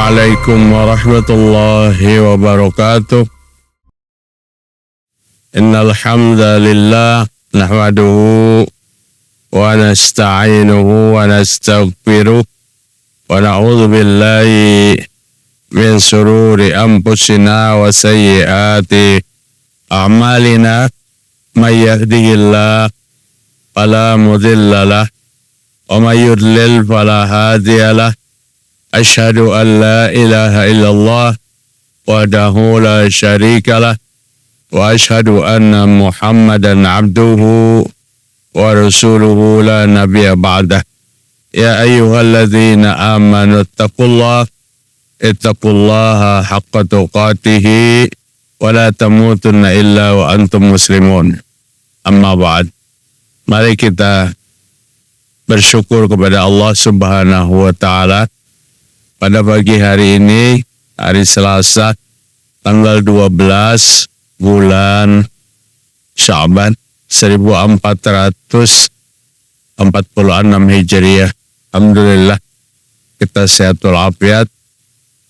عليكم ورحمة الله وبركاته. إن الحمد لله نحمده ونستعينه ونستغفره ونعوذ بالله من شرور أنفسنا وسيئات أعمالنا. من يهده الله فلا مضل له ومن يضلل فلا هادي له. أشهد أن لا إله إلا الله وحده لا شريك له وأشهد أن محمدا عبده ورسوله لا نبي بعده. يا أيها الذين آمنوا اتقوا الله حق تقاته ولا تموتن إلا وأنتم مسلمون. Amma ba'd. Mari kita bersyukur kepada Allah Subhanahu wa Ta'ala pada pagi hari ini, hari Selasa, tanggal 12 bulan Sya'ban 1446 Hijriah. Alhamdulillah kita sehat walafiat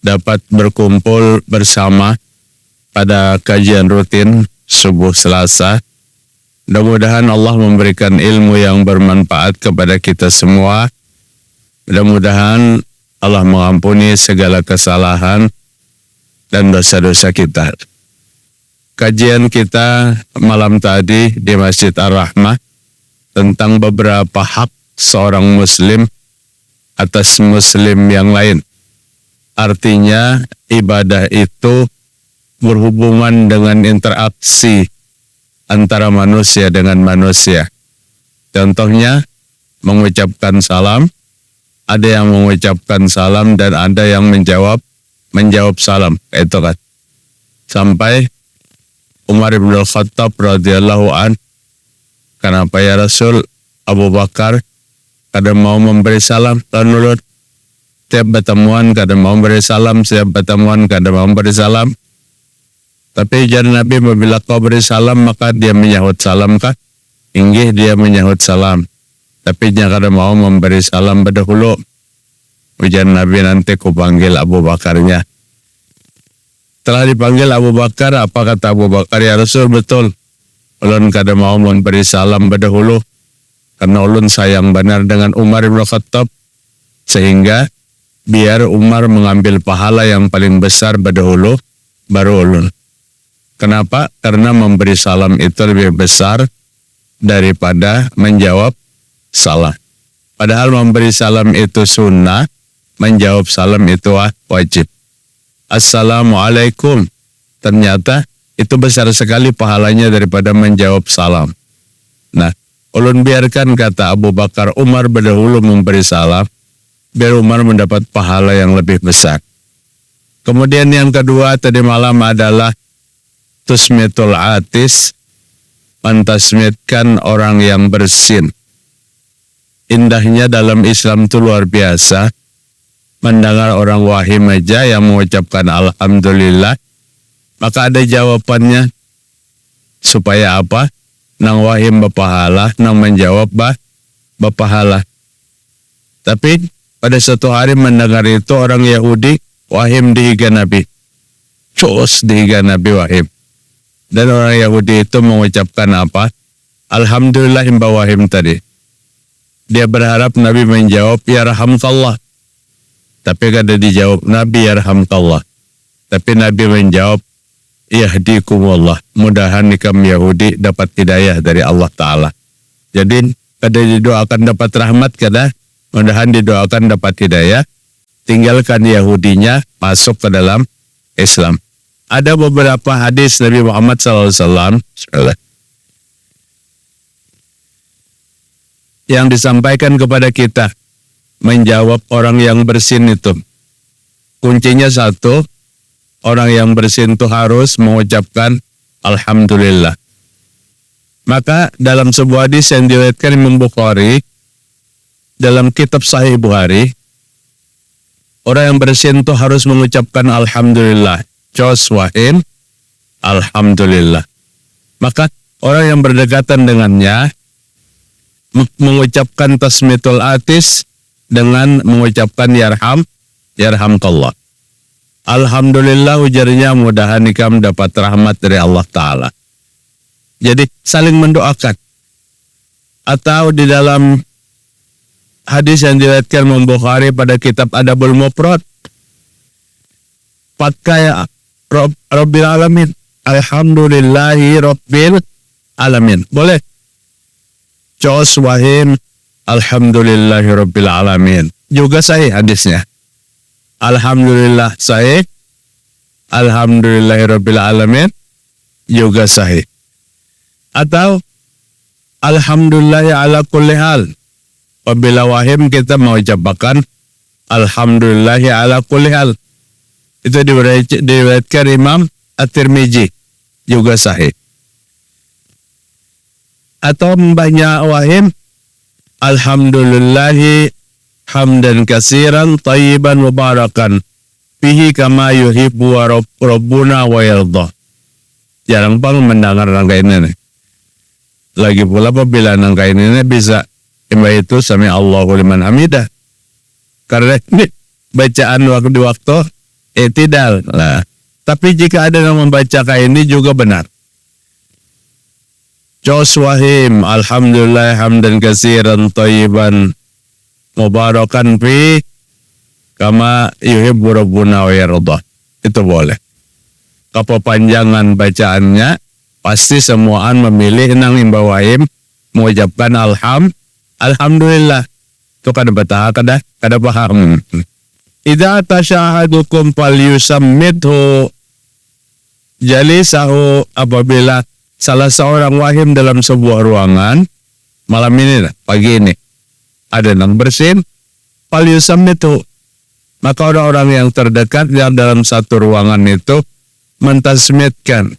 dapat berkumpul bersama pada kajian rutin subuh Selasa. Mudah-mudahan Allah memberikan ilmu yang bermanfaat kepada kita semua. Mudah-mudahan Allah mengampuni segala kesalahan dan dosa-dosa kita. Kajian kita malam tadi di Masjid Ar-Rahmah tentang beberapa hak seorang muslim atas muslim yang lain. Artinya ibadah itu berhubungan dengan interaksi antara manusia dengan manusia. Contohnya mengucapkan salam. Ada yang mengucapkan salam dan ada yang menjawab salam. Itu kan. Sampai Umar bin Khattab radhiyallahu an, kenapa ya Rasul, Abu Bakar kadang mau memberi salam, lalu setiap pertemuan kadang mau memberi salam, setiap pertemuan kadang mau memberi salam. Tapi ujar Nabi, apabila kau beri salam maka dia menyahut salam kah? Inggih, dia menyahut salam. Tapi dia kadang mau memberi salam berdahulu. Ujar Nabi, nanti ku panggil Abu Bakarnya. Telah dipanggil Abu Bakar, apa kata Abu Bakar? Ya Rasul, betul. Ulun kadang mau memberi salam berdahulu. Karena ulun sayang benar dengan Umar bin Khattab. Sehingga biar Umar mengambil pahala yang paling besar berdahulu, baru ulun. Kenapa? Karena memberi salam itu lebih besar daripada menjawab salam. Padahal memberi salam itu sunnah, menjawab salam itu wajib. Assalamualaikum. Ternyata itu besar sekali pahalanya daripada menjawab salam. Nah, ulun biarkan, kata Abu Bakar, Umar berdahulu memberi salam, biar Umar mendapat pahala yang lebih besar. Kemudian yang kedua tadi malam adalah tusmitul atis, mentasmitkan orang yang bersin. Indahnya dalam Islam itu luar biasa. Mendengar orang wahim aja yang mengucapkan Alhamdulillah, maka ada jawabannya. Supaya apa? Nang wahim berpahala, nang menjawab berpahala. Tapi pada suatu hari mendengar itu orang Yahudi, wahim dihiga Nabi. Terus dihiga Nabi wahim. Dan orang Yahudi itu mengucapkan apa? Alhamdulillah imba wahim tadi. Dia berharap Nabi menjawab, ya rahmatullah. Tapi kada dijawab Nabi, ya rahmatullah. Tapi Nabi menjawab, yahdikumullah. Mudahan nikam Yahudi dapat hidayah dari Allah Ta'ala. Jadi kada didoakan dapat rahmat, kada. Mudahan didoakan dapat hidayah. Tinggalkan Yahudinya masuk ke dalam Islam. Ada beberapa hadis Nabi Muhammad SAW yang disampaikan kepada kita menjawab orang yang bersin itu. Kuncinya satu, orang yang bersin itu harus mengucapkan Alhamdulillah. Maka dalam sebuah hadis yang diriwayatkan Imam Bukhari, dalam kitab Sahih Bukhari, orang yang bersin itu harus mengucapkan Alhamdulillah. Jos wahim, Alhamdulillah. Maka orang yang berdekatan dengannya mengucapkan tasmitul atis dengan mengucapkan yarhamkallah. Alhamdulillah ujarnya, mudahan ikam dapat rahmat dari Allah Ta'ala. Jadi saling mendoakan. Atau di dalam hadis yang diriwayatkan Imam Bukhari pada kitab Adabul Mufrad, pakai Rabbil Alamin, Alhamdulillahi Rabbil Alamin. Boleh? Cos wahim Alhamdulillahi Rabbil Alamin. Juga sahih hadisnya. Alhamdulillah sahih. Alhamdulillahi Rabbil Alamin juga sahih. Atau Alhamdulillahi ala kulli hal. Apabila wahim kita mengucapkan Alhamdulillahi ala kulli hal. Itu diriwayatkan Imam At-Tirmizi, juga sahih. Atau membahnya wahim Alhamdulillahi hamdan kasiran tayyiban mubarakan fihi kama yuhibbu wa rabbuna wa yarda. Jarang pang mendengar rangka ini nih. Lagi pula apabila rangka ini bisa itu sami Allahu liman hamidah. Karena ini bacaan waktu tidak lah. Tapi jika ada yang membaca kayak ini juga benar. Jos wahim Alhamdulillah hamdan kasiran tayyiban mubarakan fi kama yuhibbu rabbuna wa yarda. Itu boleh. Kepanjangan bacaannya pasti semuaan memilih nang imbawahim mengucapkan alhamdulillah. Itu kada betah kada paham. Idza tasyahadukum falyusammidhu jalisahu, apabila salah seorang wahim dalam sebuah ruangan malam ini, pagi ini, ada yang bersin, falyusammidhu, maka orang-orang yang terdekat yang dalam satu ruangan itu mentasmidkan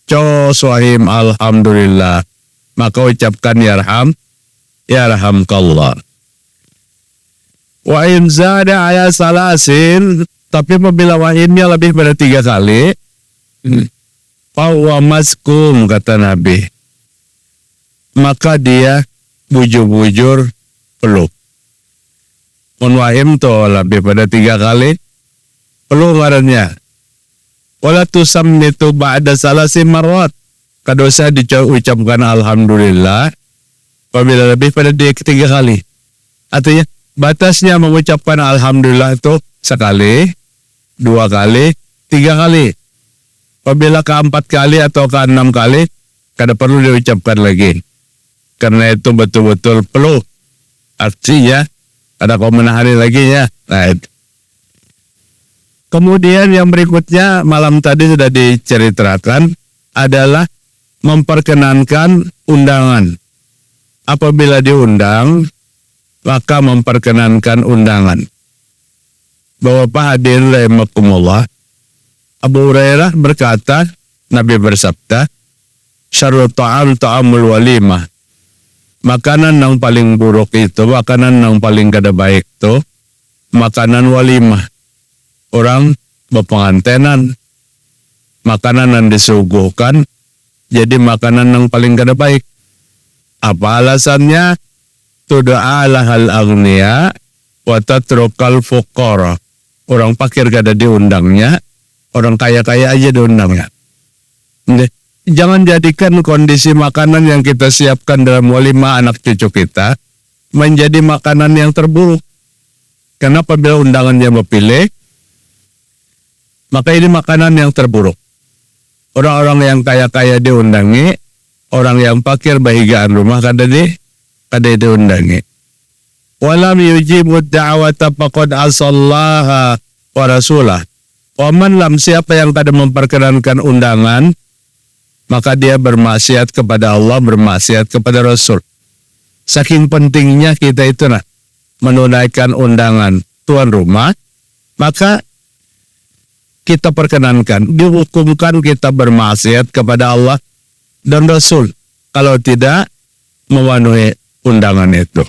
cos wahim alhamdulillah, maka ucapkan yarhamkallah. Wa in zada ala salasin, tapi apabila wahimnya lebih pada 3 kali, fahuwa maskum, kata Nabi, maka dia bujur-bujur peluk. Mun wahim to lebih pada 3 kali, peluk ngarannya. Wala tusammitu ba'da salasi marrat, kadosa diucapkan alhamdulillah apabila lebih pada 3 kali. Artinya batasnya mengucapkan alhamdulillah itu sekali, 2 kali, 3 kali. Apabila ke-4 kali atau ke-6 kali, kada perlu diucapkan lagi. Karena itu betul-betul peluk. Artinya ada kau menahari lagi ya. Nah, kemudian yang berikutnya malam tadi sudah diceritakan adalah memperkenankan undangan. Apabila diundang, maka memperkenankan undangan. Bapak hadirin rahimakumullah, Abu Hurairah berkata, Nabi bersabda, syarrul ta'am ta'amul walimah. Makanan yang paling buruk itu, makanan yang paling kada baik itu, makanan walimah. Orang berpengantenan, makanan yang disuguhkan, jadi makanan yang paling kada baik. Apa alasannya? Tuda'ala hal agniya wa tatrukal fuqara. Orang fakir kada diundangnya, orang kaya-kaya aja diundangnya. Jangan jadikan kondisi makanan yang kita siapkan dalam walimah anak cucu kita menjadi makanan yang terburuk. Karena apabila undangan yang berpilih, maka ini makanan yang terburuk. Orang-orang yang kaya-kaya diundangi, orang yang fakir bahigaan rumah kada diundangi. Walam yujibud da'wata faqad asallaha wa rasulah. Waman lam, siapa yang kada memperkenankan undangan, maka dia bermaksiat kepada Allah, bermaksiat kepada Rasul. Saking pentingnya kita itu menunaikan undangan tuan rumah, maka kita perkenankan, dihukumkan kita bermaksiat kepada Allah dan Rasul kalau tidak memenuhi undangan itu.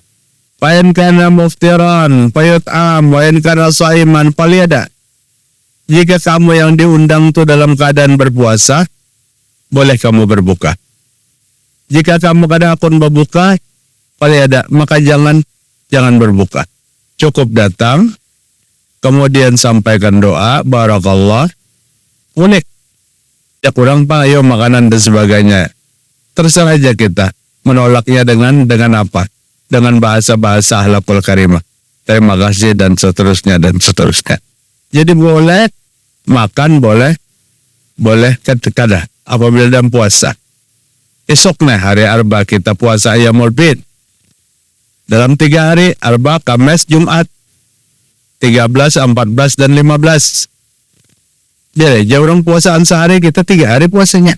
Fa'in kana muftiran fayut'am wa in kana shaiman falyada. Jika kamu yang diundang itu dalam keadaan berpuasa, boleh kamu berbuka. Jika kamu kada akan berbuka, falyada, maka jangan berbuka. Cukup datang, kemudian sampaikan doa, barakallah, unik. Ya kurang pak, ayo makanan dan sebagainya. Terserah aja kita menolaknya dengan apa? Dengan bahasa-bahasa akhlakul karimah. Terima kasih dan seterusnya dan seterusnya. Jadi boleh makan, boleh kadang apabila dalam puasa. Esoknya hari Arba kita puasa Ayyamul Bid. Dalam 3 hari Arba, Kamis, Jumat 13, 14 dan 15. Jadi orang puasaan sehari, kita 3 hari puasanya.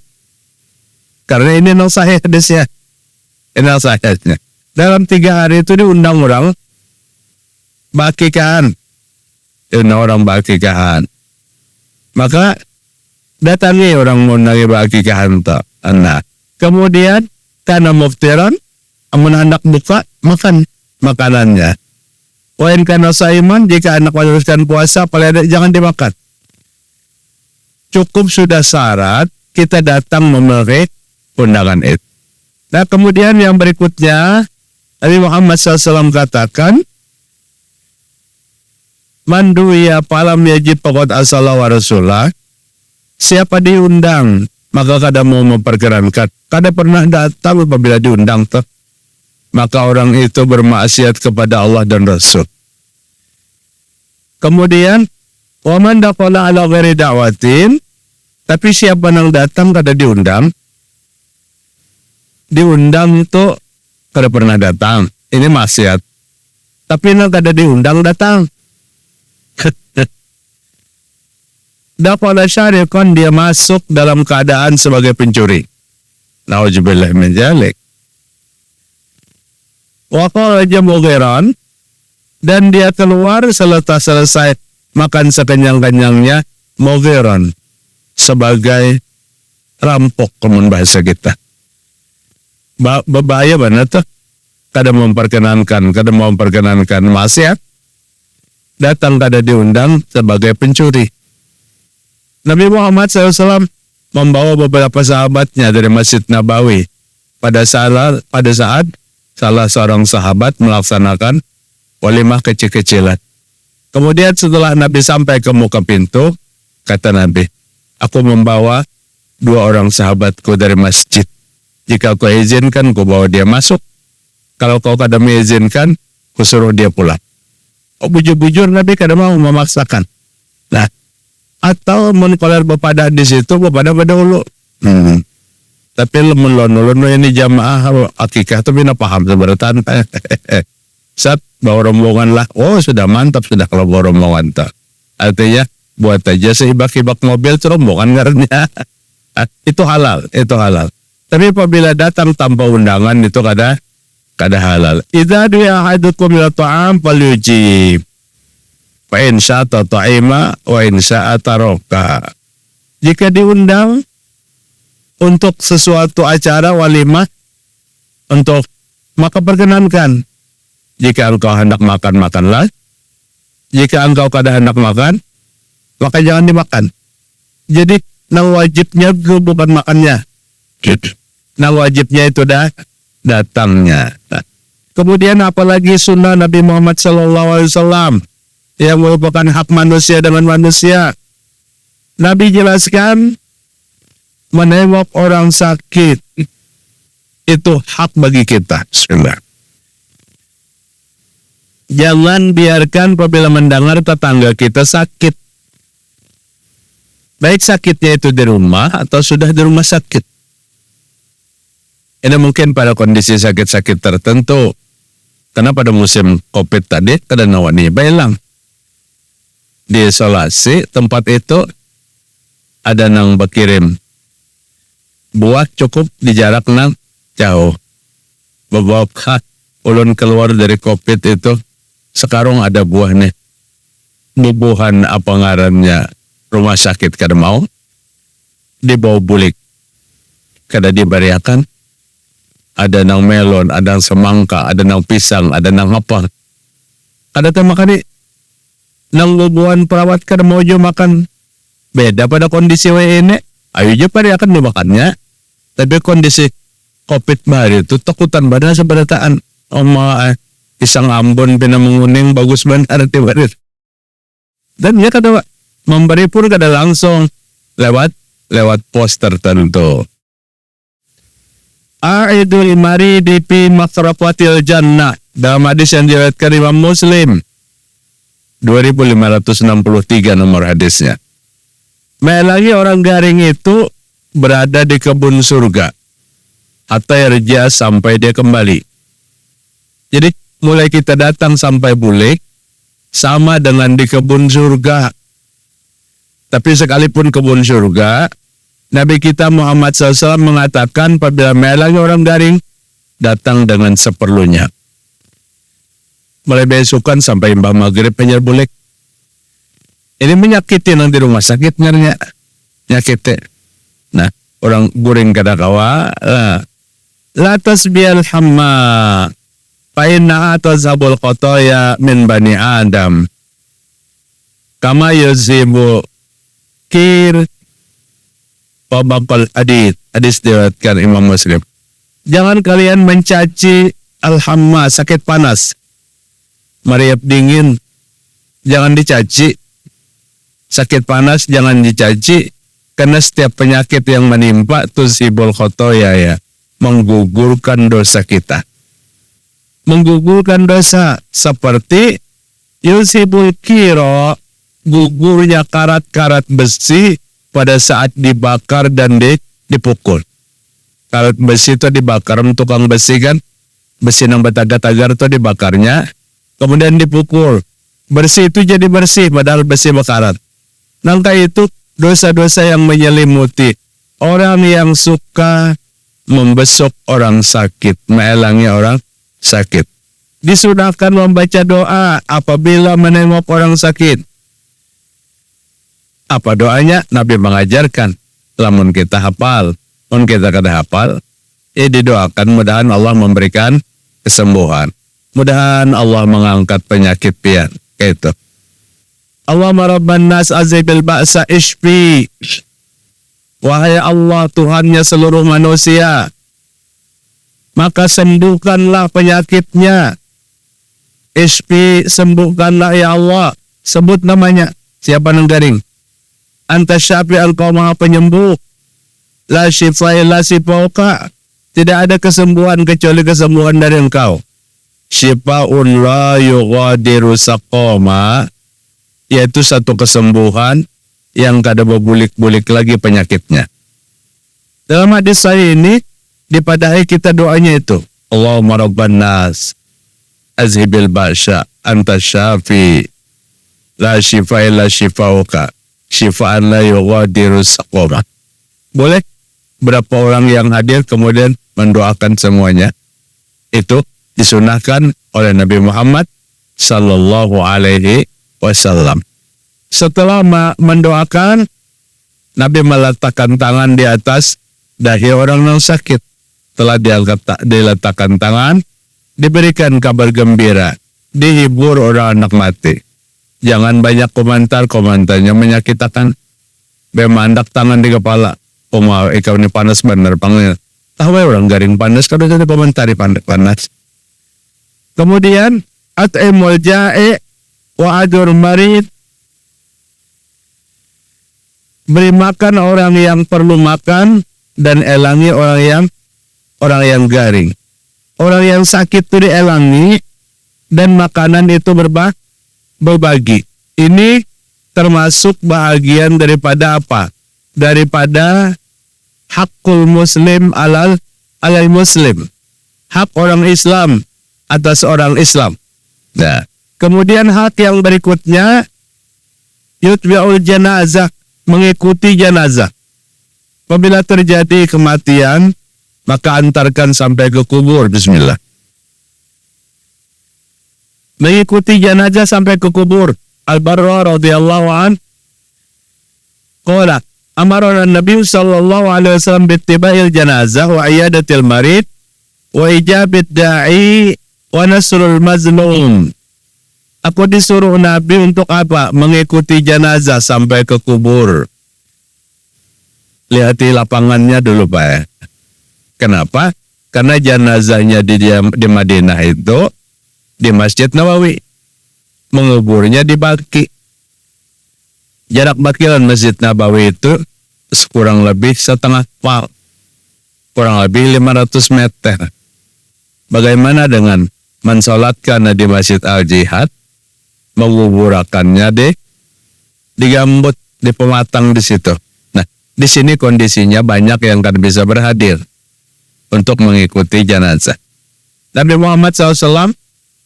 Karena ini nang sahih hadisnya. Ini sahihnya. Dalam 3 hari itu diundang orang bakikan. Orang bakikan. Maka datangi orang menagi bakikan tak. Nah, kemudian karena muftiran, amun anak buka makan makanannya. Wain karena saiman, jika anak meneruskan puasa, paling jangan dimakan. Cukup sudah syarat kita datang memenuhi undangan itu. Nah kemudian yang berikutnya, Nabi Muhammad SAW katakan, Manduya palam yajib pokot asallah wa rasulah. Siapa diundang, maka kada mau memperkenankan. Kada pernah datang apabila diundang tuh. Maka orang itu bermaksiat kepada Allah dan Rasul. Kemudian, wa man dakhala ala ghairi da'watin, tapi siapa yang datang kada diundang. Diundang itu kada pernah datang. Ini maksiat. Tapi yang kada diundang datang. Dakhala syariqan, dia masuk dalam keadaan sebagai pencuri. Nauzubillah min dzalik. Wa kharaja mughiran, dan dia keluar setelah selesai makan sekenyang-kenyangnya, mughiran, sebagai rampok komun bahasa kita. Berbahaya banget tuh. Kada memperkenankan maksiat. Datang kada diundang sebagai pencuri. Nabi Muhammad SAW membawa beberapa sahabatnya dari Masjid Nabawi pada saat salah seorang sahabat melaksanakan walimah kecil-kecilan. Kemudian setelah Nabi sampai ke muka pintu, kata Nabi, aku membawa 2 orang sahabatku dari masjid. Jika kau izinkan, kau bawa dia masuk. Kalau kau kada mengizinkan, kau suruh dia pulang. Oh, bujur-bujur Nabi kada mau memaksakan. Nah, atau menkolar bepada di situ, bepada pada ulu. Tapi lemun-lemun ini jamaah akikah tu bina paham seberatan. Saat bawa rombongan lah. Oh sudah mantap sudah kalau bawa rombongan tak. Artinya buat aja seibak-ibak mobil tu rombongan karena itu halal, itu halal. Tapi apabila datang tanpa undangan itu kada halal. Idza du'a ahadukum ila ta'am falyujib. Fa in sya'a ta'ima wa in sya'a taraka. Jika diundang untuk sesuatu acara walimah untuk maka perkenankan. Jika engkau hendak makan, makanlah. Jika engkau kada hendak makan, maka jangan dimakan. Jadi nang wajibnya itu bukan makannya. Nang wajibnya itu datangnya. Kemudian apalagi sunnah Nabi Muhammad SAW yang merupakan hak manusia dengan manusia. Nabi jelaskan menengok orang sakit itu hak bagi kita. Jangan biarkan apabila mendengar tetangga kita sakit. Baik sakitnya itu di rumah atau sudah di rumah sakit. Ini mungkin pada kondisi sakit-sakit tertentu. Karena pada musim COVID tadi, kada nawani bailang. Diisolasi, tempat itu ada nang berkirim buah cukup di jarak nang jauh. Beberapa ulun keluar dari COVID itu, sekarang ada buah nih. Bubuhan apa ngarannya, rumah sakit kada mau. Dibawa bulik. Kada diberiakan. Ada nang melon, ada nang semangka, ada nang pisang, ada nang apa. Kada teh makan nang bubuhan perawat kada mau jo makan. Beda pada kondisi ini. Ayo jo pada akan dimakannya. Tapi kondisi COVID baru itu takutan badan seberataan. Pisang Ambon pina menguning bagus banget tiba-tiba. Dan dia kada memberi pun kada langsung lewat pos tertentu. A'idul maridi fi masrafatil jannah. Dalam hadis yang diriwayatkan Imam Muslim 2563 nomor hadisnya. Lagi orang garing itu berada di kebun surga hatta yarja, sampai dia kembali. Jadi mulai kita datang sampai balik sama dengan di kebun surga. Tapi sekalipun kebun surga, Nabi kita Muhammad SAW mengatakan apabila lagi orang garing datang dengan seperlunya. Mulai besokan sampai mbak maghrib penyer bulik. Ini menyakitin yang di rumah sakit ngernya. Nyakitnya. Nah, orang guring kada kawa. La tasbihal hamma. Fa inna atazabul khotoya min bani Adam. Kama yuzibu kir pabakal hadith. Hadis diriwayatkan Imam Muslim. Jangan kalian mencaci al-hamma, sakit panas. Mariap dingin, jangan dicaci. Sakit panas jangan dicaci. Karena setiap penyakit yang menimpa tuzhibul khotoya ya, menggugurkan dosa kita. Menggugurkan dosa seperti yusibul kiro, gugurnya karat-karat besi pada saat dibakar dan dipukul. Karat besi itu dibakar, tukang besi kan, besi yang betagar-tagar itu dibakarnya, kemudian dipukul. Bersih itu jadi bersih, padahal besi bakarat. Nangka itu dosa-dosa yang menyelimuti orang yang suka membesuk orang sakit, melangi orang sakit. Disunahkan membaca doa apabila menengok orang sakit. Apa doanya? Nabi mengajarkan. Lamun kita hafal, lamun kita kada hafal, didoakan mudahan Allah memberikan kesembuhan. Mudahan Allah mengangkat penyakit pian. Kayak itu. Allahumma rabban nas azibil ba'sa ishfi. Wahai Allah, Tuhannya seluruh manusia, maka sembuhkanlah penyakitnya. Ishfi, sembuhkanlah ya Allah. Sebut namanya. Siapa yang garing? Anta syafi, engkau maha penyembuh. La syifa illa sifauka. Tidak ada kesembuhan kecuali kesembuhan dari engkau. Syifa'un la yughadiru saqama, yaitu satu kesembuhan yang kada berbulik-bulik lagi penyakitnya. Dalam hadis saya ini dipadahi kita doanya itu. Allahumma rabban nas azhibil ba'sa anta syafi la syifa illa syifauka syifaan la yughadiru saqama. Boleh berapa orang yang hadir kemudian mendoakan semuanya. Itu disunahkan oleh Nabi Muhammad sallallahu alaihi wasallam. Setelah mendoakan, Nabi meletakkan tangan di atas dahi orang yang sakit. Telah diletakkan tangan, diberikan kabar gembira, dihibur orang anak mati. Jangan banyak komentarnya menyakitkan. Bemandak tangan di kepala. Ikaw ni panas bener panggil. Tahu orang garing panas kalau jadi komentari panas. Kemudian at'imul ja'i wa adur marid, beri makan orang yang perlu makan dan elangi orang yang garing. Orang yang sakit itu dielangi dan makanan itu berbagi. Ini termasuk bahagian daripada apa? Daripada hakul muslim alal muslim. Hak orang Islam atas orang Islam. Nah, kemudian hak yang berikutnya yutbi'ul janazah, mengikuti jenazah. Apabila terjadi kematian, maka antarkan sampai ke kubur. Bismillah. Mengikuti jenazah sampai ke kubur. Al-Barra radhiyallahu an qala amarana Nabi sallallahu alaihi wasallam bittiba'il janazah wa iyadatil marid wa ijabid da'i wa nasrul mazlum. Aku disuruh Nabi untuk apa? Mengikuti jenazah sampai ke kubur. Lihat di lapangannya dulu Pak. Kenapa? Karena jenazahnya di Madinah itu di Masjid Nawawi. Menguburnya di Baqi. Jarak bakilan Masjid Nabawi itu kurang lebih setengah pal, kurang lebih 500 meter. Bagaimana dengan mensolatkan di Masjid Al-Jihad, menguburakannya di Gambut, di Pematang di situ. Nah, di sini kondisinya banyak yang kan bisa berhadir untuk mengikuti jenazah. Nabi Muhammad SAW,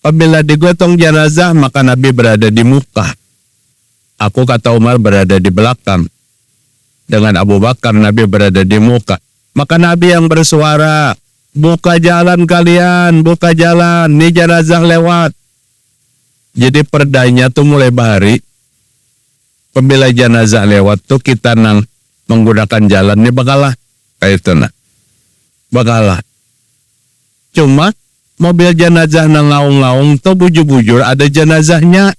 apabila digotong jenazah, maka Nabi berada di muka. Aku, kata Umar, berada di belakang. Dengan Abu Bakar, Nabi berada di muka. Maka Nabi yang bersuara, buka jalan kalian, buka jalan, ini jenazah lewat. Jadi perdanya tuh mulai bahari. Apabila jenazah lewat tuh kita menggunakan jalan ini bakalah. Kayak itu nah. Bakalah. Cuma mobil jenazah nang laung-laung tuh bujur-bujur ada jenazahnya.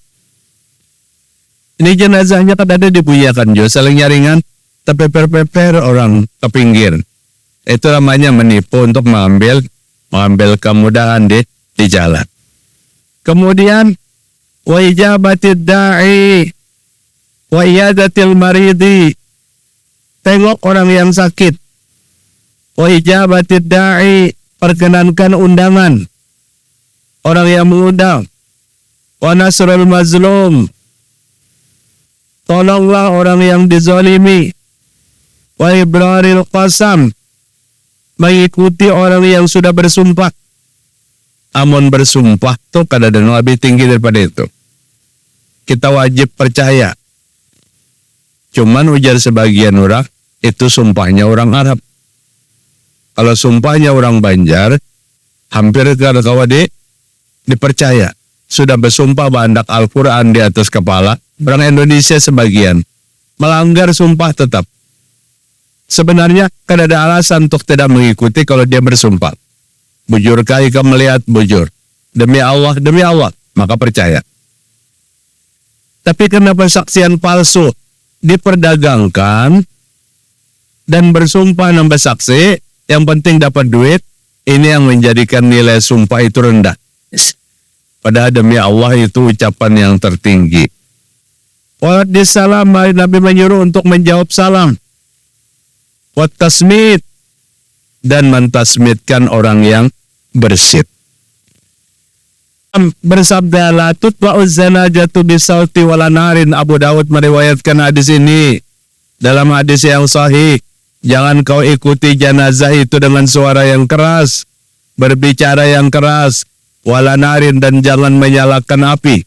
Ini jenazahnya kan ada dibuyakan jo, saling nyaringan, tapi per orang ke pinggir. Itu namanya menipu untuk mengambil kemudahan di jalan. Kemudian wa ijabatid da'i wa iyadatil maridi. Tengok orang yang sakit. Wa ijabatid da'i, perkenankan undangan orang yang mengundang. Wa nasrul mazlum, tolonglah orang yang dizalimi. Wa ibraril qasam, mengikuti orang yang sudah bersumpah. Amun bersumpah tuh kadang-kadang lebih tinggi daripada itu. Kita wajib percaya. Cuman ujar sebagian orang, itu sumpahnya orang Arab. Kalau sumpahnya orang Banjar, hampir kada kawade dipercaya. Sudah bersumpah bandak Al-Quran di atas kepala. Orang Indonesia sebagian melanggar sumpah tetap. Sebenarnya kada ada alasan untuk tidak mengikuti kalau dia bersumpah. Bujur kali kamu melihat, bujur. Demi Allah, maka percaya. Tapi karena persaksian palsu diperdagangkan dan bersumpah nambah saksi, yang penting dapat duit, ini yang menjadikan nilai sumpah itu rendah. Padahal demi Allah itu ucapan yang tertinggi. Wa salam, Nabi menyuruh untuk menjawab salam. Wa tasmid, dan mentasmidkan orang yang bersit. Bersabda, la tutba'uz zanajatu bisauti wala narin. Abu Dawud meriwayatkan hadis ini dalam hadis yang sahih. Jangan kau ikuti jenazah itu dengan suara yang keras, berbicara yang keras, wala narin, dan jangan menyalakan api.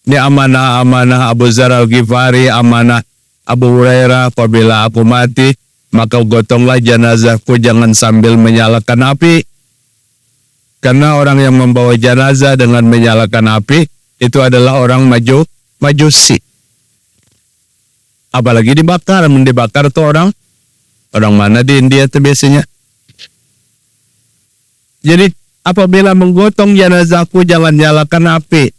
Ini amanah Abu Dzar Al-Ghifari, amanah Abu Hurairah. Apabila aku mati, maka gotonglah jenazahku, jangan sambil menyalakan api. Karena orang yang membawa jenazah dengan menyalakan api itu adalah orang majusi. Apalagi dibakar tuh orang mana di India itu biasanya. Jadi apabila menggotong jenazahku jangan nyalakan api.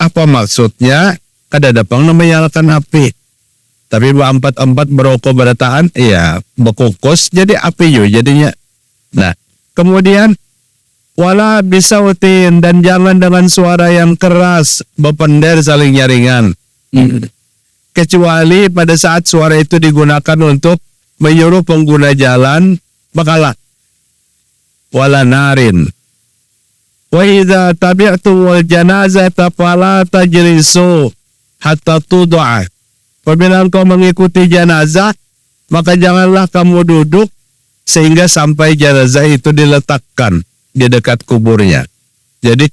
Apa maksudnya? Kada dapang menyalakan api. Tapi empat berokok berataan, iya bekukos jadi api yo jadinya. Nah, kemudian wala bisautin, dan jangan dengan suara yang keras, bepender saling nyaringan. Kecuali pada saat suara itu digunakan untuk menyuruh pengguna jalan, bakalah wala narin. Wa idza tabi'tumul janazata fala tajlisu hatta tud'a. Apabila engkau mengikuti jenazah, maka janganlah kamu duduk sehingga sampai jenazah itu diletakkan di dekat kuburnya. Jadi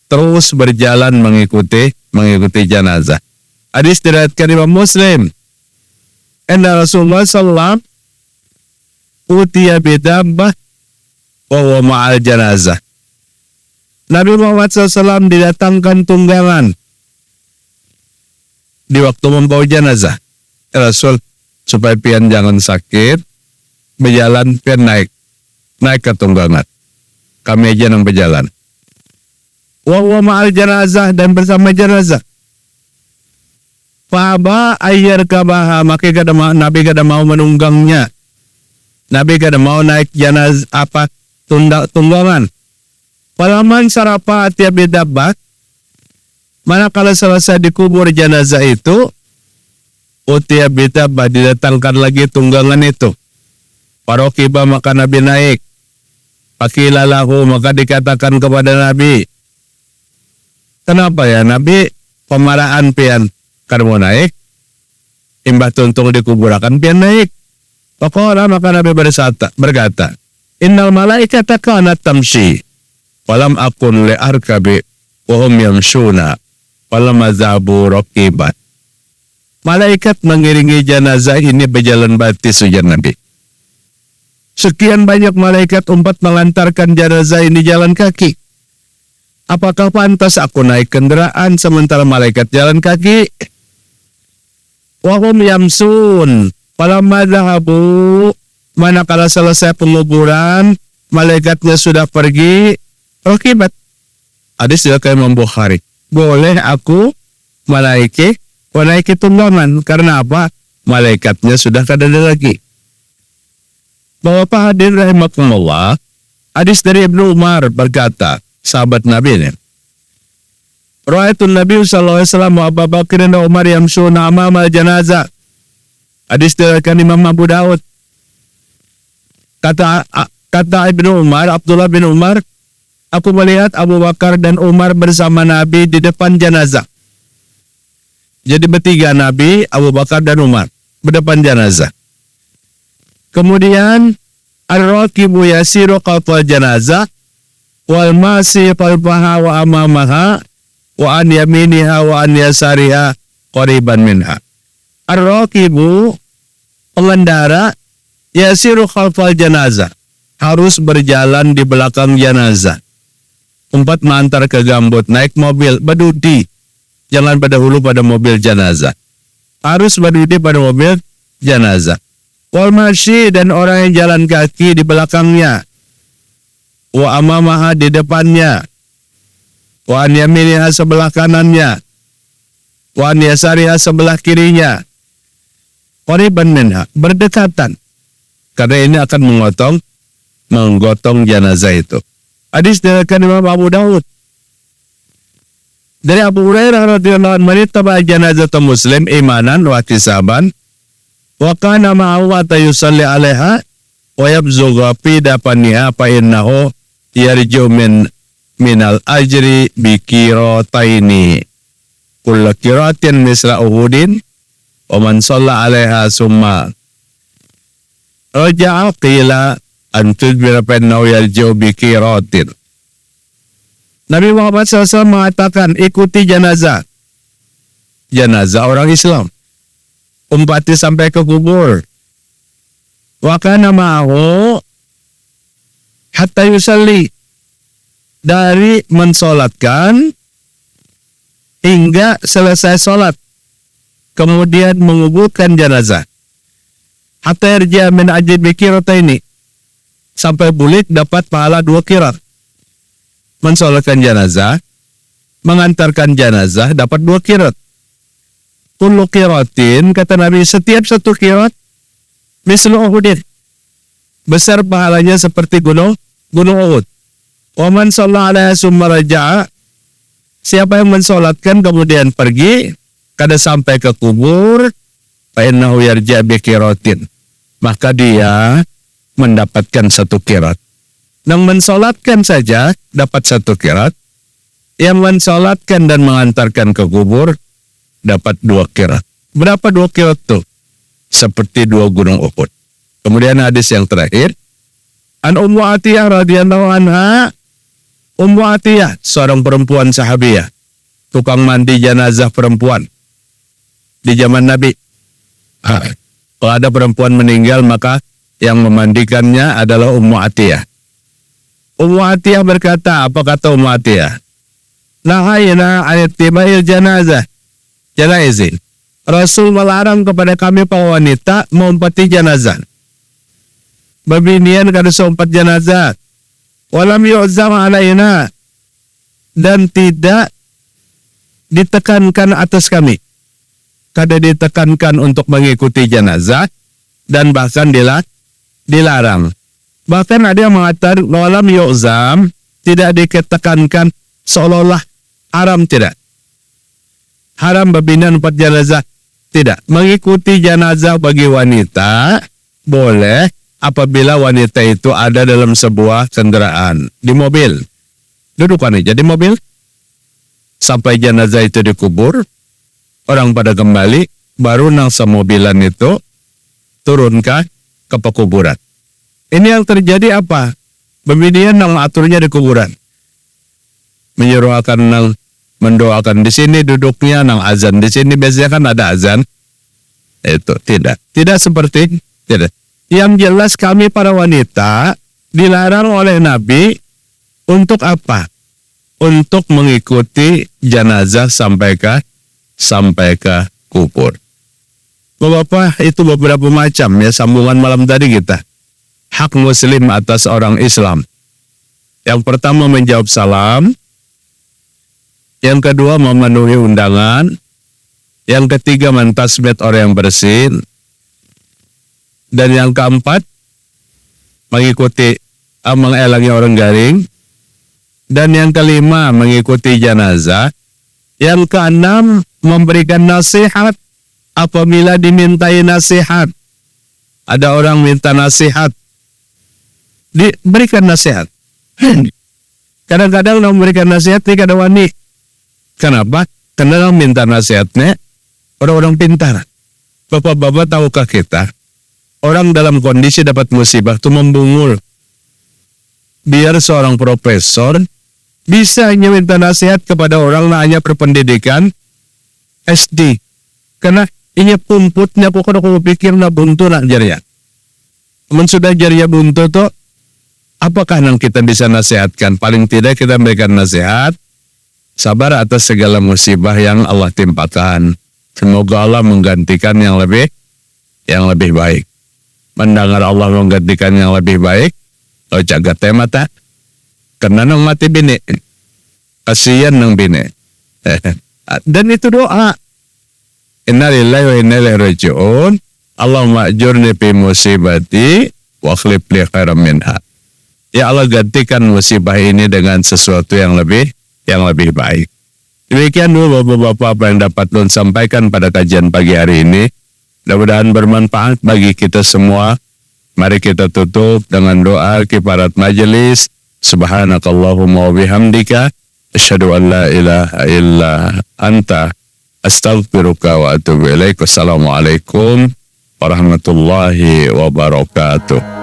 terus berjalan mengikuti jenazah. Hadis diriwayatkan Imam Muslim. Anna Rasulullah sallallahu utiya bidabbah wa huwa ma'al janazah. Nabi Muhammad SAW didatangkan tunggangan di waktu membawa jenazah. Rasul supaya pian jangan sakit, berjalan pian naik ke tunggangan. Kami aja yang berjalan. Wa huwa ma'al janazah, dan bersama jenazah. Fa'aba ayyar kabaha, maka Nabi kada mau menunggangnya. Nabi kada mau naik jenazah tunggangan. Palaman sarapa tiap bidabat, manakala selesai dikubur jenazah itu, Utia bitabah, didatangkan lagi tunggangan itu. Farokiba, maka Nabi naik. Fakila lahu, maka dikatakan kepada Nabi, kenapa ya Nabi pemaraan pian kamu naik? Imbah tuntung dikuburakan pian naik. Faqala, maka Nabi berkata, innal malaikata kanat tamshi walam akun li arkabi wa hum yamshuna walam azabu raqiban. Malaikat mengiringi jenazah ini berjalan batis, ujar Nabi. Sekian banyak malaikat umat mengantarkan jenazah ini jalan kaki. Apakah pantas aku naik kendaraan sementara malaikat jalan kaki? Wahum yamsun falamma dhahabu, manakala selesai penguburan malaikatnya sudah pergi. Raqibat. Hadis riwayat Imam Bukhari. Boleh aku menaiki tunggangan, karena apa? Malaikatnya sudah kada ada lagi. Bapak hadirin rahimakumullah, hadis dari Ibnu Umar berkata, sahabat Nabi ini, Ra'aitun Nabi sallallahu alaihi wasallam wa Abu Bakar dan Umar yamshuna amama janazah. Hadis dari Imam Abu Daud. Kata Ibnu Umar, Abdullah bin Umar, aku melihat Abu Bakar dan Umar bersama Nabi di depan jenazah. Jadi bertiga Nabi, Abu Bakar dan Umar berdepan jenazah. Kemudian ar-raqibu yasiru khalfal janazah wal masi khalfaha wa amamaha wa an yaminiha wa an yasariha qariban minha. Ar-raqibu, pengendara, yasiru khalfal janazah, harus berjalan di belakang jenazah. Tempat mengantar ke gambut, naik mobil, berdudi, jangan berdahulu pada mobil jenazah. Harus berdudi pada mobil jenazah. Wal masyi, dan orang yang jalan kaki di belakangnya. Wa amamaha, di depannya. Wa an yaminiha, sebelah kanannya. Wa an yasariha, sebelah kirinya. Qariban minha, berdekatan. Karena ini akan menggotong jenazah itu. Hadis dari Imam Abu Daud. Dari Abu Hurairah radhiyallahu anhu, manittaba janazah muslim imanan wa ihtisaban wa kana ma'ahu wa yusalli 'alaiha wa yabzugha fi dafaniha fa innahu yarju minal ajri bi qirataini kullu qiratin misla uhudin wa man shalla 'alaiha summa raja'a qila an tudbira fa innahu yarju bi qiratin. Nabi Muhammad SAW mengatakan, ikuti jenazah orang Islam, umpati sampai ke kubur. Wa kana ma'ahu hatta yusalli, dari mensolatkan hingga selesai solat, kemudian menguburkan jenazah. Hatta yarja min ajri bi qirataini, sampai bulik dapat pahala 2 qirat. Mensolatkan jenazah, mengantarkan jenazah dapat 2 qirat. Kullu qiratin, kata Nabi, setiap 1 qirat mislu Uhudin, besar pahalanya seperti gunung Uhud. Wa man shalla 'alaiha summa raja'a, siapa yang mensolatkan kemudian pergi kada sampai ke kubur, fa innahu yarja' bi qiratin, maka dia mendapatkan 1 qirat. Yang mensolatkan saja dapat 1 qirat, yang mensolatkan dan mengantarkan ke kubur dapat 2 qirat. Berapa 2 qirat tuh? Seperti 2 gunung Uhud. Kemudian hadis yang terakhir, an Ummu Atiyah radhiyallahu anha. Ummu Atiyah, seorang perempuan sahabiyah, tukang mandi jenazah perempuan di zaman Nabi. Kalau ada perempuan meninggal, maka yang memandikannya adalah Ummu Atiyah. Ummu Atiyah berkata, apa kata Ummu Atiyah? Nahayna anittibail janazah janaizin. Rasul melarang kepada kami para wanita mengumpati jenazah. Berbinian kada seumpat jenazah. Walam yu'zam alaina, dan tidak ditekankan atas kami. Kada ditekankan untuk mengikuti jenazah, dan bahkan dilarang. Bahkan ada yang mengatakan walam yu'zam, tidak ditekankan, seolah-olah haram, tidak. Haram berbinian 4 jenazah. Tidak. Mengikuti jenazah bagi wanita boleh apabila wanita itu ada dalam sebuah kendaraan. Di mobil. Duduk wanita di mobil. Sampai jenazah itu dikubur. Orang pada kembali. Baru nang semobilan itu turunkan ke pekuburan. Ini yang terjadi apa? Pembinian nang aturnya di kuburan. Menyuruh akan nang mendoakan di sini duduknya nang azan di sini biasanya kan ada azan. Itu tidak seperti tidak. Yang jelas kami para wanita dilarang oleh Nabi untuk apa? Untuk mengikuti jenazah sampai ke kubur. Bapak, itu beberapa macam ya sambungan malam tadi kita. Hak muslim atas orang Islam. Yang pertama menjawab salam. Yang kedua memenuhi undangan. Yang ketiga mentasbih orang yang bersin. Dan yang keempat mengikuti mengelangi orang garing. Dan yang kelima mengikuti jenazah. Yang keenam memberikan nasihat apabila dimintai nasihat. Ada orang minta nasihat, diberikan nasihat. Kadang-kadang memberikan nasihat tidak ada wani. Kenapa? Karena orang minta nasihatnya orang-orang pintar. Bapak-bapak tahukah kita, orang dalam kondisi dapat musibah itu membungul. Biar seorang profesor bisa hanya minta nasihat kepada orang yang hanya berpendidikan SD. Karena ini pumputnya kok kalau pikir na buntu nak jariya. Men sudah jariya buntu tuh, apakah yang kita bisa nasihatkan? Paling tidak kita memberikan nasihat, sabar atas segala musibah yang Allah timpakan. Semoga Allah menggantikan yang lebih baik. Mendengar Allah menggantikan yang lebih baik, lo jaga temata. Karena nang mati bini, kasihan nang bini. Dan itu doa. Inna lillahi wa inna ilaihi raji'un. Allahumma ajurni fi musibati wa akhlif li khairan minha. Ya Allah, gantikan musibah ini dengan sesuatu yang lebih baik. Demikian dulu Bapak-bapak apa yang dapat Nun sampaikan pada kajian pagi hari ini. Mudah-mudahan bermanfaat bagi kita semua. Mari kita tutup dengan doa kifarat majelis. Subhanakallahumma wa bihamdika asyhadu an la ilaha illa anta astaghfiruka wa atubu ilaik. Wassalamualaikum warahmatullahi wabarakatuh.